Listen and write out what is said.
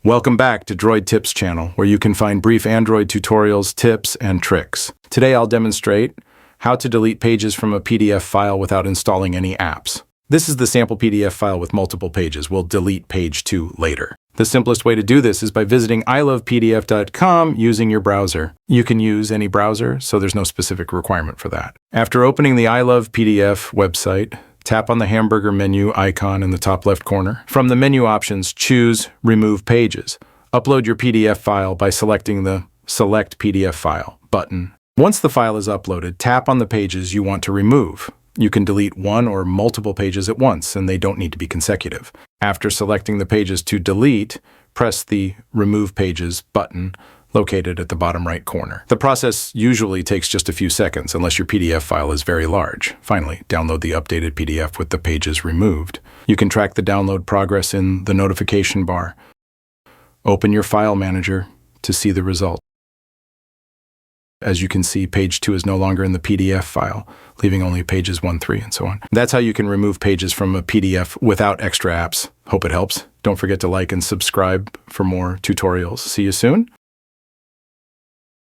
Welcome back to Droid Tips channel, where you can find brief Android tutorials, tips, and tricks. Today I'll demonstrate how to delete pages from a PDF file without installing any apps. This is the sample PDF file with multiple pages. We'll delete page 2 later. The simplest way to do this is by visiting ilovepdf.com using your browser. You can use any browser, so there's no specific requirement for that. After opening the I Love PDF website, tap on the hamburger menu icon in the top left corner. From the menu options, choose Remove Pages. Upload your PDF file by selecting the Select PDF File button. Once the file is uploaded, tap on the pages you want to remove. You can delete one or multiple pages at once, and they don't need to be consecutive. After selecting the pages to delete, press the Remove Pages button located at the bottom right corner. The process usually takes just a few seconds unless your PDF file is very large. Finally, download the updated PDF with the pages removed. You can track the download progress in the notification bar. Open your file manager to see the result. As you can see, page 2 is no longer in the PDF file, leaving only pages 1, 3, and so on. That's how you can remove pages from a PDF without extra apps. Hope it helps. Don't forget to like and subscribe for more tutorials. See you soon.